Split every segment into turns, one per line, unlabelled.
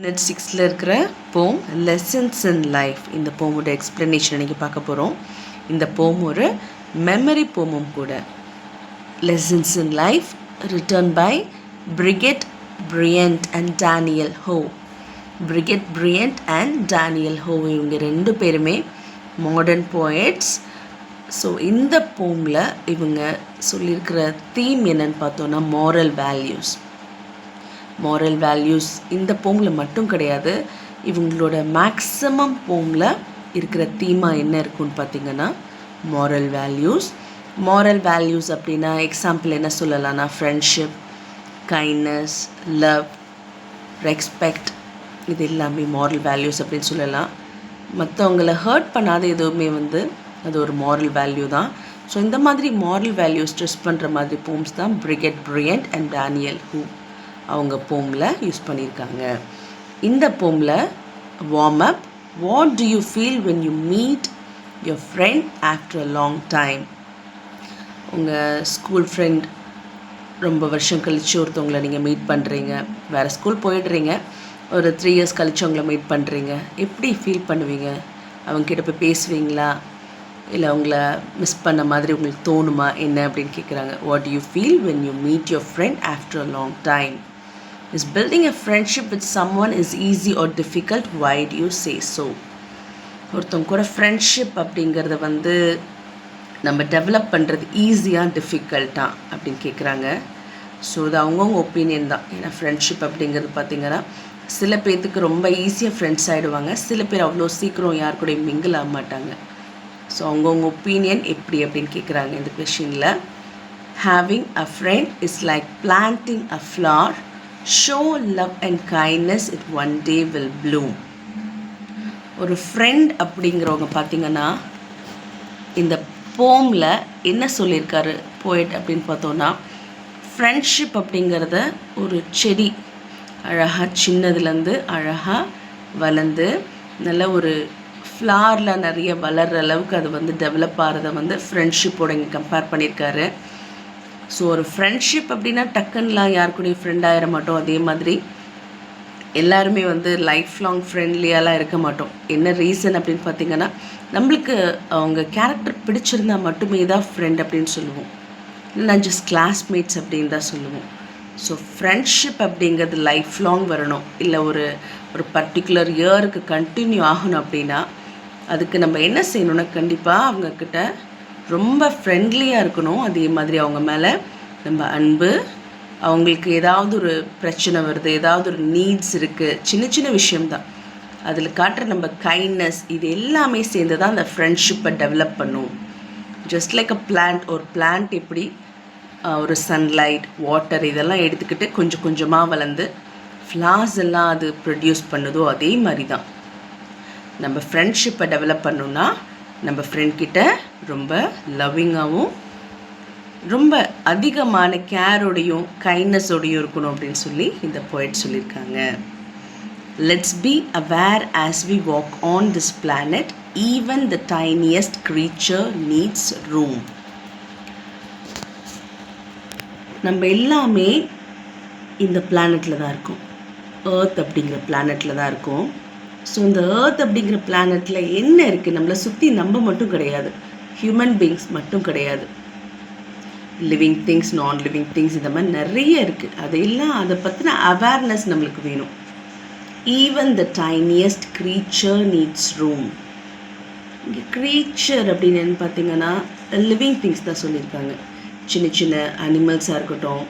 Unit 6ல் இருக்கிற போம் lessons in life. இந்த போமோட எக்ஸ்ப்ளனேஷன் இன்றைக்கி பார்க்க போகிறோம். இந்த போம் ஒரு மெமரி போமும் கூட. Lessons in life written by Bridget Bryant and Daniel Ho. Bridget Bryant and Daniel ஹோ இவங்க ரெண்டு பேருமே மாடர்ன் போயட்ஸ். ஸோ இந்த போமில் இவங்க சொல்லியிருக்கிற தீம் என்னன்னு பார்த்தோன்னா மாரல் வேல்யூஸ். மாரல் வேல்யூஸ் இந்த போமில் மட்டும் கிடையாது, இவங்களோட மேக்ஸிமம் போமில் இருக்கிற தீமாக என்ன இருக்குன்னு பார்த்திங்கன்னா மாரல் வேல்யூஸ். மாரல் வேல்யூஸ் அப்படின்னா எக்ஸாம்பிள் என்ன சொல்லலாம்னா ஃப்ரெண்ட்ஷிப், கைண்ட்னஸ், லவ், ரெஸ்பெக்ட், இது எல்லாமே மாரல் வேல்யூஸ் அப்படின்னு சொல்லலாம். மற்றவங்கள ஹர்ட் பண்ணாத எதுவுமே அது ஒரு மாரல் வேல்யூ தான். ஸோ இந்த மாதிரி மாரல் வேல்யூஸ் ஸ்ட்ரெஸ் பண்ணுற மாதிரி போம்ஸ் தான் Bridget Bryant and Daniel Ho அவங்க போமில் யூஸ் பண்ணியிருக்காங்க. இந்த போமில் warm up, what do you feel when you meet your friend after a long time. உங்கள் ஸ்கூல் ஃப்ரெண்ட் ரொம்ப வருஷம் கழித்து ஒருத்தவங்களை நீங்கள் மீட் பண்ணுறீங்க, வேறு ஸ்கூல் போயிடுறீங்க, ஒரு 3 years கழித்து அவங்கள மீட் பண்ணுறீங்க, எப்படி ஃபீல் பண்ணுவீங்க? அவங்கக்கிட்ட போய் பேசுவீங்களா, இல்லை அவங்கள மிஸ் பண்ண மாதிரி உங்களுக்கு தோணுமா என்ன அப்படின்னு கேட்குறாங்க. What do you feel when you meet your friend after a long time. Is building a friendship with someone is easy or difficult? Why do you say so? ஒருத்தவங்க கூட ஃப்ரெண்ட்ஷிப் அப்படிங்கிறத நம்ம டெவலப் பண்ணுறது ஈஸியாக டிஃபிகல்ட்டா அப்படின்னு கேட்குறாங்க. ஸோ இது அவங்கவுங்க ஒப்பீனியன் தான். ஏன்னா ஃப்ரெண்ட்ஷிப் அப்படிங்கிறது பார்த்திங்கன்னா சில பேர்த்துக்கு ரொம்ப ஈஸியாக ஃப்ரெண்ட்ஸ் ஆகிடுவாங்க, சில பேர் அவ்வளோ சீக்கிரம் யார் கூட மிங்கிள் ஆக மாட்டாங்க. ஸோ அவங்கவுங்க ஒப்பீனியன் எப்படி அப்படின்னு கேட்குறாங்க இந்த கொஷினில். Having a friend is like planting a flower. Show love and kindness, it one day will bloom. ஒரு ஃப்ரெண்ட் அப்படிங்கிறவங்க பார்த்திங்கன்னா இந்த போமில் என்ன சொல்லியிருக்காரு போய்ட் அப்படின்னு பார்த்தோன்னா, ஃப்ரெண்ட்ஷிப் அப்படிங்கிறத ஒரு செடி அழகாக சின்னதுலேருந்து அழகாக வளர்ந்து நல்ல ஒரு ஃப்ளாரில் நிறைய வளர்கிற அளவுக்கு அது டெவலப் ஆகிறத ஃப்ரெண்ட்ஷிப்போட இங்கே கம்பேர் பண்ணியிருக்காரு. ஸோ ஒரு ஃப்ரெண்ட்ஷிப் அப்படின்னா டக்குன்னெலாம் யார் கூடயும் ஃப்ரெண்ட் ஆகிட மாட்டோம். அதே மாதிரி எல்லாருமே லைஃப் லாங் ஃப்ரெண்ட்லியாலாம் இருக்க மாட்டோம். என்ன ரீசன் அப்படின்னு பார்த்திங்கன்னா, நம்மளுக்கு அவங்க கேரக்டர் பிடிச்சிருந்தா மட்டுமே தான் ஃப்ரெண்ட் அப்படின்னு சொல்லுவோம், இல்லைனா ஜஸ்ட் கிளாஸ்மேட்ஸ் அப்படின்னு தான் சொல்லுவோம். ஸோ ஃப்ரெண்ட்ஷிப் அப்படிங்கிறது லைஃப் லாங் வரணும், இல்லை ஒரு பர்டிகுலர் இயருக்கு கண்டினியூ ஆகணும் அப்படின்னா அதுக்கு நம்ம என்ன செய்யணும்னா கண்டிப்பாக அவங்கக்கிட்ட ரொம்ப ஃப்ரெண்ட்லியாக இருக்கணும். அதே மாதிரி அவங்க மேலே நம்ம அன்பு, அவங்களுக்கு ஏதாவது ஒரு பிரச்சனை வருது, ஏதாவது ஒரு நீட்ஸ் இருக்குது, சின்ன சின்ன விஷயம்தான், அதில் காட்டுற நம்ம கைண்ட்னஸ், இது எல்லாமே சேர்ந்து தான் அந்த ஃப்ரெண்ட்ஷிப்பை டெவலப் பண்ணும். ஜஸ்ட் லைக் அ பிளான்ட். ஒரு பிளான்ட் எப்படி ஒரு சன்லைட், வாட்டர் இதெல்லாம் எடுத்துக்கிட்டு கொஞ்சம் கொஞ்சமாக வளர்ந்து ஃப்ளார்ஸ் எல்லாம் அது ப்ரொடியூஸ் பண்ணுதோ அதே மாதிரி தான் நம்ம ஃப்ரெண்ட்ஷிப்பை டெவலப் பண்ணோன்னா நம்ம ஃப்ரெண்ட்கிட்ட ரொம்ப லவ்விங்காகவும் ரொம்ப அதிகமான கேரோடையும் கைண்ட்னஸோடையும் இருக்கணும் அப்படின்னு சொல்லி இந்த போய்ட் சொல்லியிருக்காங்க. Let's be aware as we walk on this planet, even the tiniest creature needs room. நம்ம எல்லாமே இந்த பிளானட்டில் தான் இருக்கோம், ஏர்த் அப்படிங்கிற பிளானட்டில் தான் இருக்கோம். ஸோ இந்த ஏர்த் அப்படிங்கிற பிளானட்டில் என்ன இருக்குது, நம்மளை சுற்றி நம்ம மட்டும் கிடையாது, ஹியூமன் பீயிங்ஸ் மட்டும் கிடையாது, லிவிங் திங்ஸ், நான் லிவிங் திங்ஸ், இந்த மாதிரி நிறைய இருக்குது. அதையெல்லாம் அதை பற்றின அவேர்னஸ் நம்மளுக்கு வேணும். Even the tiniest creature needs room. இங்கே க்ரீச்சர் அப்படின்னு பார்த்தீங்கன்னா லிவிங் திங்ஸ் தான் சொல்லியிருக்காங்க. சின்ன சின்ன அனிமல்ஸாக இருக்கட்டும்,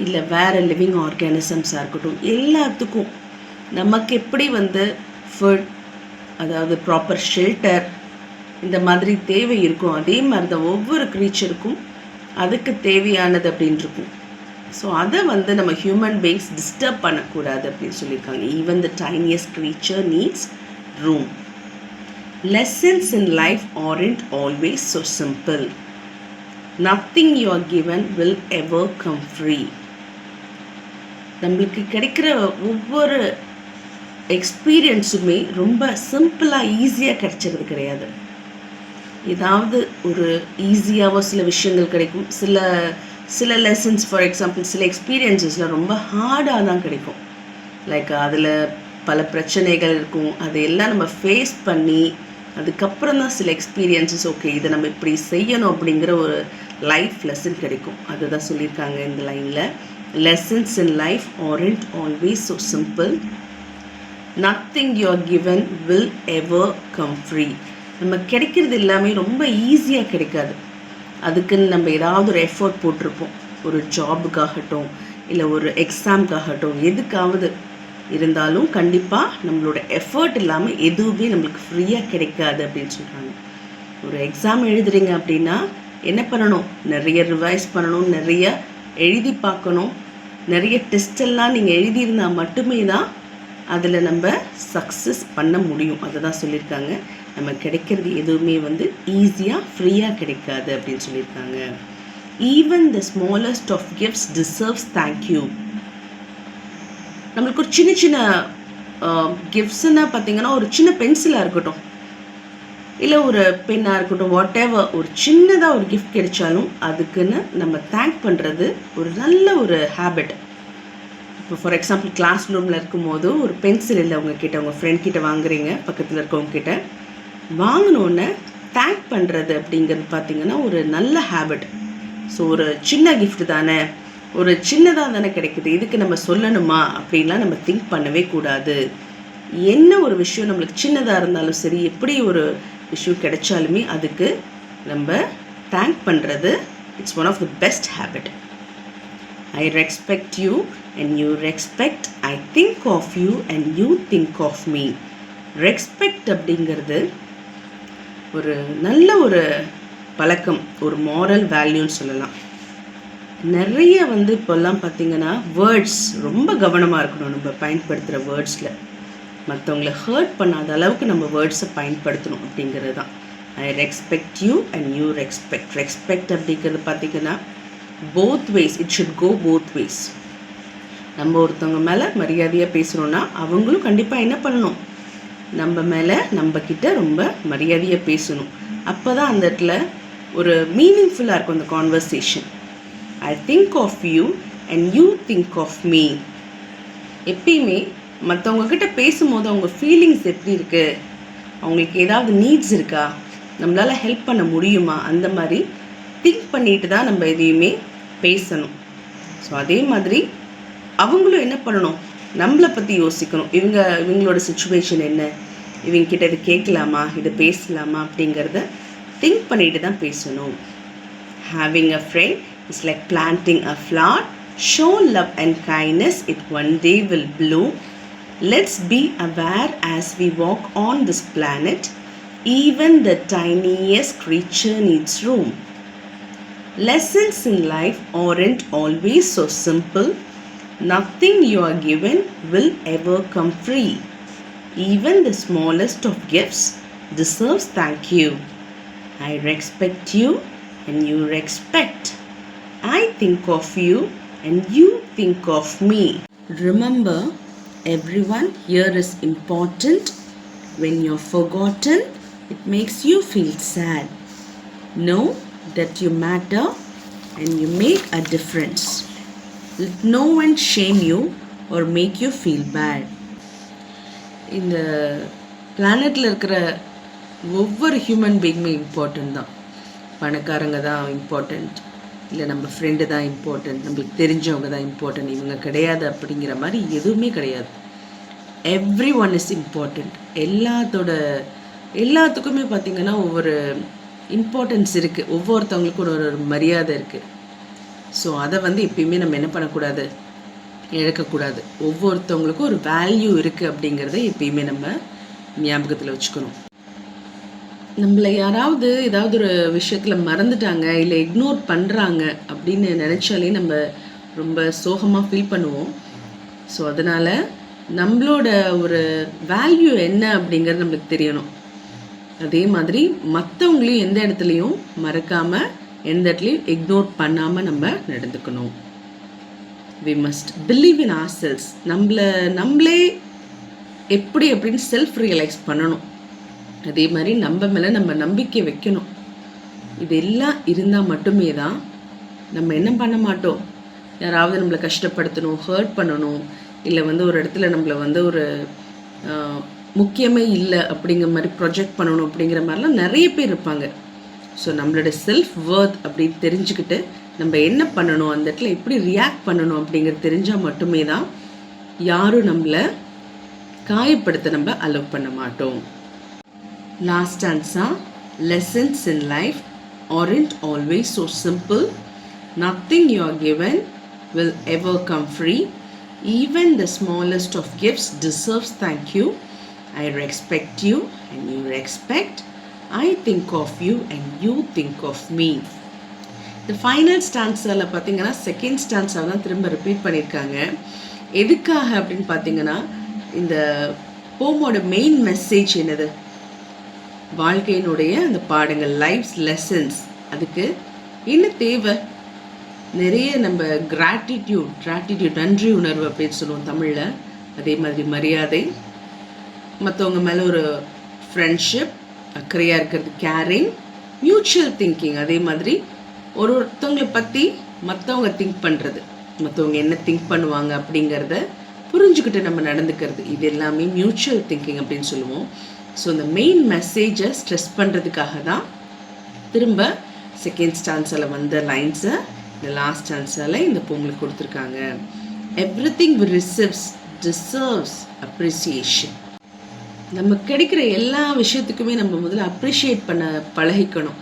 இல்லை வேறு லிவிங் ஆர்கானிசம்ஸாக இருக்கட்டும், எல்லாத்துக்கும் நமக்கு எப்படி ஃபுட், அதாவது ப்ராப்பர் ஷெல்டர், இந்த மாதிரி தேவை இருக்கும், அதே மாதிரி தான் ஒவ்வொரு க்ரீச்சருக்கும் அதுக்கு தேவையானது அப்படின்னு இருக்கும். ஸோ அதை நம்ம ஹியூமன் பீயிங்ஸ் டிஸ்டர்ப் பண்ணக்கூடாது அப்படின்னு சொல்லியிருக்காங்க. Even the tiniest creature needs room. Lessons in life aren't always so simple. Nothing you are given will ever come free. நம்மளுக்கு கிடைக்கிற ஒவ்வொரு எக்ஸ்பீரியன்ஸுமே ரொம்ப சிம்பிளாக ஈஸியாக கிடைச்சிறது கிடையாது. ஏதாவது ஒரு ஈஸியாகவோ சில விஷயங்கள் கிடைக்கும், சில லெசன்ஸ் ஃபார் எக்ஸாம்பிள் சில எக்ஸ்பீரியன்ஸஸில் ரொம்ப ஹார்டாக தான் கிடைக்கும். லைக் அதில் பல பிரச்சனைகள் இருக்கும். அதையெல்லாம் நம்ம ஃபேஸ் பண்ணி அதுக்கப்புறம் தான் சில எக்ஸ்பீரியன்ஸஸ் ஓகே இதை நம்ம இப்படி செய்யணும் அப்படிங்கிற ஒரு லைஃப் லெசன் கிடைக்கும். அதுதான் சொல்லியிருக்காங்க இந்த லைனில். Lessons in life aren't always so simple. Nothing you are given will ever come free. நம்ம கிடைக்கிறது எல்லாமே ரொம்ப ஈஸியாக கிடைக்காது. அதுக்குன்னு நம்ம ஏதாவது ஒரு எஃபர்ட் போட்டிருப்போம். ஒரு ஜாபுக்காகட்டும் இல்லை ஒரு எக்ஸாமுக்காகட்டும் எதுக்காவது இருந்தாலும் கண்டிப்பாக நம்மளோட எஃபர்ட் இல்லாமல் எதுவுமே நம்மளுக்கு ஃப்ரீயாக கிடைக்காது அப்படின்னு சொல்கிறாங்க. ஒரு எக்ஸாம் எழுதுறீங்க அப்படின்னா என்ன பண்ணணும்? நிறைய ரிவைஸ் பண்ணணும், நிறைய எழுதி பார்க்கணும், நிறைய டெஸ்டெல்லாம் நீங்கள் எழுதியிருந்தால் மட்டுமே தான் அதில் நம்ம சக்ஸஸ் பண்ண முடியும். அதை தான் சொல்லியிருக்காங்க. நம்ம கிடைக்கிறது எதுவுமே ஈஸியாக ஃப்ரீயாக கிடைக்காது அப்படின்னு சொல்லியிருக்காங்க. Even the smallest of gifts deserves thank you. நம்மளுக்கு ஒரு சின்ன சின்ன கிஃப்ட்ஸ்ன்னா பார்த்தீங்கன்னா ஒரு சின்ன பென்சிலாக இருக்கட்டும் இல்லை ஒரு பென்னாக இருக்கட்டும், வாட் எவர், ஒரு சின்னதாக ஒரு கிஃப்ட் கிடைச்சாலும் அதுக்குன்னு நம்ம தேங்க் பண்ணுறது ஒரு நல்ல ஒரு ஹேபிட். இப்போ ஃபார் எக்ஸாம்பிள் கிளாஸ் ரூமில் இருக்கும்போது ஒரு பென்சில் இல்லை உங்ககிட்ட, உங்கள் ஃப்ரெண்ட் கிட்ட வாங்குறீங்க, பக்கத்தில் இருக்கவங்க கிட்ட வாங்கினோன்னே தேங்க் பண்ணுறது அப்படிங்கிறது பார்த்திங்கன்னா ஒரு நல்ல ஹேபிட். ஸோ ஒரு சின்ன கிஃப்ட் தானே, ஒரு சின்னதாக தானே கிடைக்குது, இதுக்கு நம்ம சொல்லணுமா அப்படின்லாம் நம்ம திங்க் பண்ணவே கூடாது. என்ன ஒரு விஷயம் நம்மளுக்கு சின்னதாக இருந்தாலும் சரி, எப்படி ஒரு விஷயம் கிடைச்சாலுமே அதுக்கு நம்ம தேங்க் பண்ணுறது it's one of the best habit. I respect you and you respect. I think of you and you think of me. Respect அப்படிங்கிறது ஒரு நல்ல ஒரு பழக்கம், ஒரு மாரல் வேல்யூன்னு சொல்லலாம். நிறைய இப்போல்லாம் பார்த்திங்கன்னா வேர்ட்ஸ் ரொம்ப கவனமாக இருக்கணும். நம்ம பயன்படுத்துகிற வேர்ட்ஸில் மற்றவங்களை ஹர்ட் பண்ணாத அளவுக்கு நம்ம வேர்ட்ஸை பயன்படுத்தணும் அப்படிங்கிறது தான். I respect you and you respect. Respect அப்படிங்கிறது பார்த்திங்கன்னா both ways, it should go both ways. நம்ம ஒருத்தவங்க மேலே மரியாதையாக பேசுகிறோன்னா அவங்களும் கண்டிப்பாக என்ன பண்ணணும், நம்ம மேலே நம்மக்கிட்ட ரொம்ப மரியாதையாக பேசணும். அப்போ தான் அந்த இடத்துல ஒரு மீனிங்ஃபுல்லாக இருக்கும் அந்த conversation. I think of you and you think of me. எப்பயுமே மற்றவங்கக்கிட்ட பேசும்போது அவங்க ஃபீலிங்ஸ் எப்படி இருக்குது, அவங்களுக்கு ஏதாவது நீட்ஸ் இருக்கா, நம்மளால் ஹெல்ப் பண்ண முடியுமா, அந்த மாதிரி திங்க் பண்ணிட்டு தான் நம்ம எதையுமே பேசணும். ஸோ அதே மாதிரி அவங்களும் என்ன பண்ணணும், நம்மளை பற்றி யோசிக்கணும். இவங்களோட சுச்சுவேஷன் என்ன, இவங்ககிட்ட இது கேட்கலாமா, இதை பேசலாமா அப்படிங்கிறத திங்க் பண்ணிட்டு தான் பேசணும். Having a friend is like planting a flower. Show love and kindness, it one day will Bloom. Let's be aware as we walk on this planet. Even the tiniest creature needs room. Lessons in life aren't always so simple. Nothing you are given will ever come free. Even the smallest of gifts deserves thank you. I respect you and you respect. I think of you and you think of me. Remember, everyone here is important. When you're forgotten, it makes you feel sad. Know that you matter and you make a difference. Let no one shame you or make you feel bad. இந்த பிளானட்டில் இருக்கிற ஒவ்வொரு human பீயிங்குமே important தான். பணக்காரங்க தான் important, இல்லை நம்ம friend தான் important, நம்மளுக்கு தெரிஞ்சவங்க தான் இம்பார்ட்டண்ட், இவங்க கிடையாது அப்படிங்கிற மாதிரி எதுவுமே கிடையாது. Every one is important. எல்லாத்துக்குமே பார்த்திங்கன்னா ஒவ்வொரு இம்பார்ட்டன்ஸ் இருக்குது, ஒவ்வொருத்தவங்களுக்கும் ஒரு மரியாதை இருக்குது. ஸோ அதை எப்பயுமே நம்ம என்ன பண்ணக்கூடாது, இழக்கக்கூடாது. ஒவ்வொருத்தவங்களுக்கும் ஒரு வேல்யூ இருக்குது அப்படிங்கிறத எப்பயுமே நம்ம ஞாபகத்தில் வச்சுக்கணும். நம்மளை யாராவது ஏதாவது ஒரு விஷயத்தில் மறந்துட்டாங்க இல்லை இக்னோர் பண்ணுறாங்க அப்படின்னு நினச்சாலே நம்ம ரொம்ப சோகமாக ஃபீல் பண்ணுவோம். ஸோ அதனால் நம்மளோட ஒரு வேல்யூ என்ன அப்படிங்கிறது நம்மளுக்கு தெரியணும். அதே மாதிரி மற்றவங்களையும் எந்த இடத்துலையும் மறக்காமல், எந்த இடத்துலையும் இக்னோர் பண்ணாமல் நம்ம நடந்துக்கணும். we must believe in ourselves. நம்மளே எப்படி அப்படின்னு செல்ஃப் ரியலைஸ் பண்ணணும். அதே மாதிரி நம்ம மேலே நம்ம நம்பிக்கை வைக்கணும். இதெல்லாம் இருந்தால் மட்டுமே தான் நம்ம என்ன பண்ண மாட்டோம், யாராவது நம்மளை கஷ்டப்படுத்தணும், ஹர்ட் பண்ணணும், இல்லை ஒரு இடத்துல நம்மளை ஒரு முக்கியமே இல்லை அப்படிங்கிற மாதிரி ப்ரொஜெக்ட் பண்ணணும் அப்படிங்கிற மாதிரிலாம் நிறைய பேர் இருப்பாங்க. ஸோ நம்மளோட செல்ஃப் வர்த் அப்படின்னு தெரிஞ்சுக்கிட்டு நம்ம என்ன பண்ணணும், அந்த இடத்துல எப்படி ரியாக்ட் பண்ணணும் அப்படிங்கிறது தெரிஞ்சால் மட்டுமே தான் யாரும் நம்மளை காயப்படுத்த நம்ம அலோவ் பண்ண மாட்டோம். Last answer, lessons in life aren't always so simple. Nothing you are given will ever come free. Even the smallest of gifts deserves thank you. I respect you and you respect. I think of you and you think of me. இந்த final ஸ்டான்ஸில் பார்த்தீங்கன்னா second ஸ்டான்ஸாக தான் திரும்ப repeat பண்ணியிருக்காங்க. எதுக்காக அப்படின்னு பார்த்தீங்கன்னா, இந்த போமோட main message என்னது, வாழ்க்கையினுடைய அந்த பாடங்கள், லைஃப்ஸ் லெசன்ஸ். அதுக்கு என்ன தேவை, நிறைய நம்ம கிராட்டிடியூட் நன்றி உணர்வு அப்படின்னு சொல்லுவோம் தமிழில். அதே மாதிரி மரியாதை, மற்றவங்க மேலே ஒரு ஃப்ரெண்ட்ஷிப், அக்கறையாக இருக்கிறது, கேரிங், மியூச்சுவல் திங்கிங். அதே மாதிரி ஒருத்தவங்களை பற்றி மற்றவங்க திங்க் பண்ணுறது, மற்றவங்க என்ன திங்க் பண்ணுவாங்க அப்படிங்கிறத புரிஞ்சுக்கிட்டு நம்ம நடந்துக்கிறது, இது எல்லாமே மியூச்சுவல் திங்கிங் அப்படின்னு சொல்லுவோம். ஸோ இந்த மெயின் மெசேஜை ஸ்ட்ரெஸ் பண்ணுறதுக்காக தான் திரும்ப செகண்ட் ஸ்டான்ஸில் வந்த லைன்ஸை இந்த லாஸ்ட் ஸ்டான்ஸில் இந்த போம்களுக்கு கொடுத்துருக்காங்க. Everything we receives deserves appreciation. நம்ம கிடைக்கிற எல்லா விஷயத்துக்குமே நம்ம முதல்ல அப்ரிஷியேட் பண்ண பழகிக்கணும்.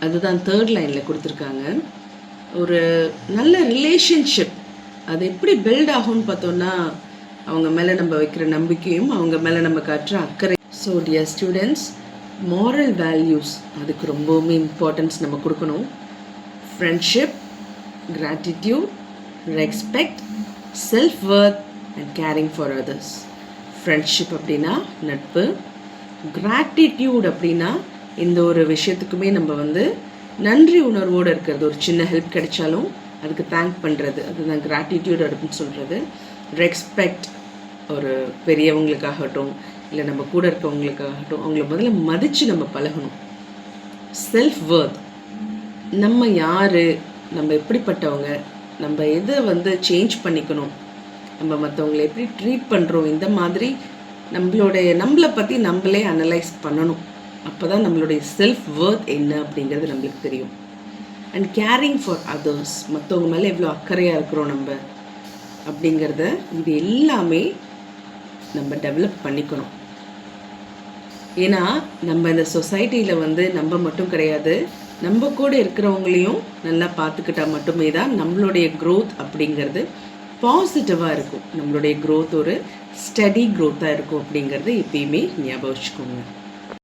அதுதான் தேர்ட் லைனில் கொடுத்துருக்காங்க. ஒரு நல்ல ரிலேஷன்ஷிப் அது எப்படி பில்ட் ஆகும்னு பார்த்தோன்னா, அவங்க மேலே நம்ம வைக்கிற நம்பிக்கையும் அவங்க மேலே நம்ம காட்டுற அக்கறை. So dear students, moral values அதுக்கு ரொம்பவுமே இம்பார்ட்டன்ஸ் நம்ம கொடுக்கணும். Friendship, gratitude, respect, self worth and carrying for others. Friendship அப்படின்னா நட்பு, கிராட்டிடியூட் அப்படின்னா இந்த ஒரு விஷயத்துக்குமே நம்ம நன்றி உணர்வோடு இருக்கிறது. ஒரு சின்ன ஹெல்ப் கிடைச்சாலும் அதுக்கு தேங்க் பண்ணுறது, அதுதான் கிராட்டிடியூட் அப்படின்னு சொல்கிறது. ரெஸ்பெக்ட், ஒரு பெரியவங்களுக்காகட்டும் இல்லை நம்ம கூட இருக்கவங்களுக்காகட்டும் அவங்கள முதல்ல மதித்து நம்ம பழகணும். செல்ஃப் வர்த், நம்ம யார், நம்ம எப்படிப்பட்டவங்க, நம்ம எதை சேஞ்ச் பண்ணிக்கணும், நம்ம மற்றவங்களை எப்படி ட்ரீட் பண்ணுறோம், இந்த மாதிரி நம்மளை பற்றி நம்மளே அனலைஸ் பண்ணணும். அப்போ தான் நம்மளுடைய செல்ஃப் வர்த் என்ன அப்படிங்கிறது நம்மளுக்கு தெரியும். அண்ட் கேரிங் ஃபார் அதர்ஸ், மற்றவங்க மேலே எவ்வளோ அக்கறையாக இருக்கிறோம் நம்ம அப்படிங்கிறத, இது எல்லாமே நம்ம டெவலப் பண்ணிக்கணும். ஏன்னா நம்ம இந்த சொசைட்டியில் நம்ம மட்டும் கிடையாது, நம்ம கூட இருக்கிறவங்களையும் நல்லா பார்த்துக்கிட்டா மட்டுமே தான் நம்மளுடைய க்ரோத் அப்படிங்கிறது பாசிட்டிவாக இருக்கும். நம்மளுடைய க்ரோத் ஒரு ஸ்டடி க்ரோத்தாக இருக்கும் அப்படிங்கிறது எப்பயுமே ஞாபகம் வச்சுக்கோங்க.